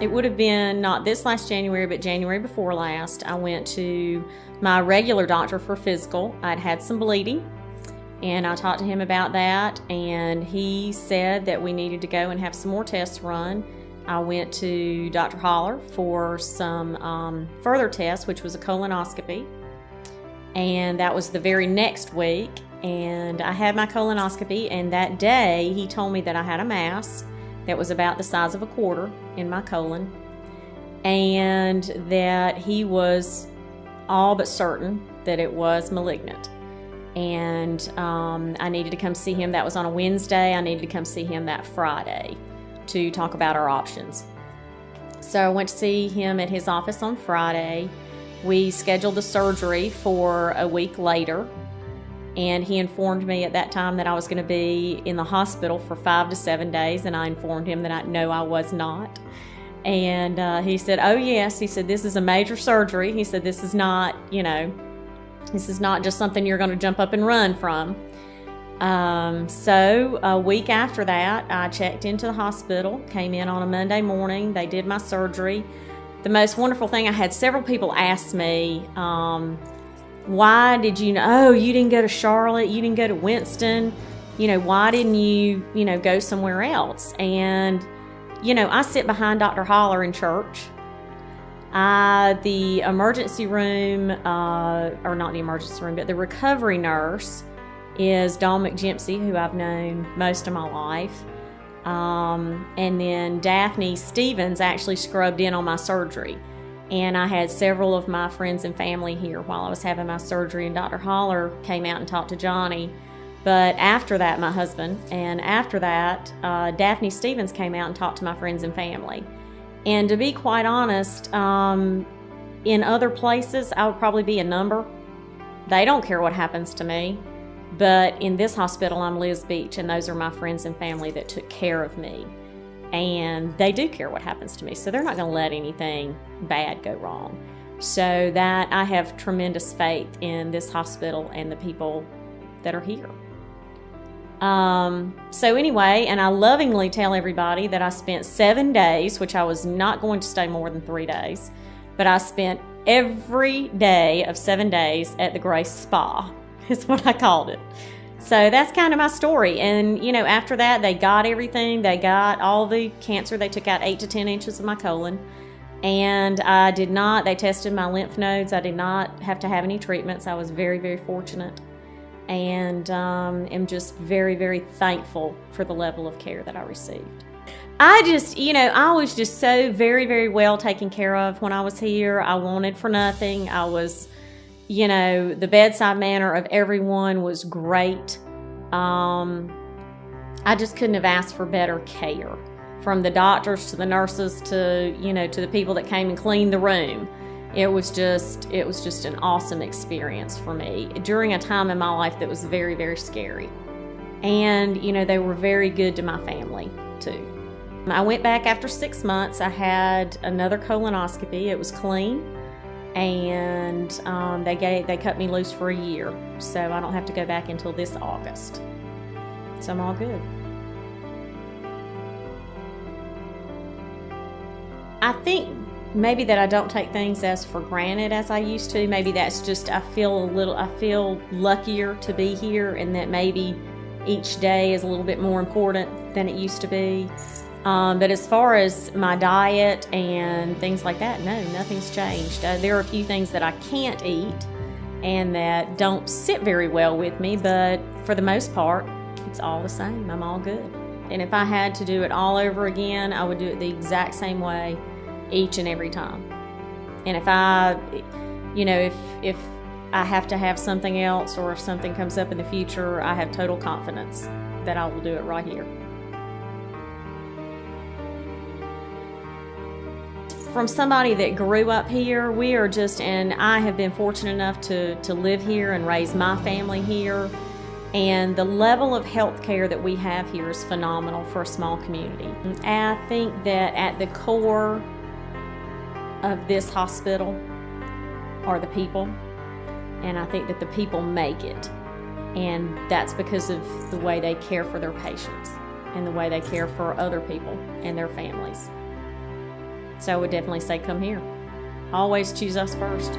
It would have been not this last January, but January before last. I went to my regular doctor for physical. I'd had some bleeding, and I talked to him about that, and he said that we needed to go and have some more tests run. I went to Dr. Holler for some further tests, which was a colonoscopy, and that was the very next week. And I had my colonoscopy, and that day he told me that I had a mass that was about the size of a quarter in my colon, and that he was all but certain that it was malignant. And I needed to come see him. That was on a Wednesday. I needed to come see him that Friday to talk about our options. So I went to see him at his office on Friday. We scheduled the surgery for a week later, and he informed me at that time that I was going to be in the hospital for 5 to 7 days, and I informed him that I was not. And he said, oh yes, he said, this is a major surgery. He said, this is not, this is not just something you're going to jump up and run from. So a week after that, I checked into the hospital, came in on a Monday morning. They did my surgery. The most wonderful thing, I had several people ask me, why did you didn't go to Charlotte, you didn't go to Winston, why didn't you, go somewhere else? And, I sit behind Dr. Holler in church. The emergency room, or not the emergency room, but the recovery nurse is Dawn McGimpsey, who I've known most of my life. And then Daphne Stevens actually scrubbed in on my surgery. And I had several of my friends and family here while I was having my surgery, and Dr. Holler came out and talked to Johnny. But after that, my husband, and after that, Daphne Stevens came out and talked to my friends and family. And to be quite honest, in other places, I would probably be a number. They don't care what happens to me. But in this hospital, I'm Liz Beach, and those are my friends and family that took care of me. And they do care what happens to me, so they're not going to let anything bad go wrong. So that I have tremendous faith in this hospital and the people that are here. So anyway, and I lovingly tell everybody that I spent 7 days, which I was not going to stay more than 3 days, but I spent every day of 7 days at the Grace Spa, is what I called it. So that's kind of my story. And, after that, they got everything. They got all the cancer. They took out 8 to 10 inches of my colon. And they tested my lymph nodes. I did not have to have any treatments. I was very, very fortunate. And am just very, very thankful for the level of care that I received. I was just so very, very well taken care of when I was here. I wanted for nothing. I was, the bedside manner of everyone was great. I just couldn't have asked for better care, from the doctors to the nurses to, to the people that came and cleaned the room. It was just an awesome experience for me during a time in my life that was very, very scary. And, they were very good to my family too. I went back after 6 months. I had another colonoscopy. It was clean. And they cut me loose for a year, so I don't have to go back until this August. So I'm all good. I think maybe that I don't take things as for granted as I used to. Maybe that's just I feel luckier to be here, and that maybe each day is a little bit more important than it used to be. But as far as my diet and things like that, no, nothing's changed. There are a few things that I can't eat and that don't sit very well with me, but for the most part, it's all the same. I'm all good. And if I had to do it all over again, I would do it the exact same way each and every time. And if if I have to have something else, or if something comes up in the future, I have total confidence that I will do it right here. From somebody that grew up here, and I have been fortunate enough to live here and raise my family here. And the level of health care that we have here is phenomenal for a small community. I think that at the core of this hospital are the people. And I think that the people make it. And that's because of the way they care for their patients and the way they care for other people and their families. So I would definitely say come here. Always choose us first.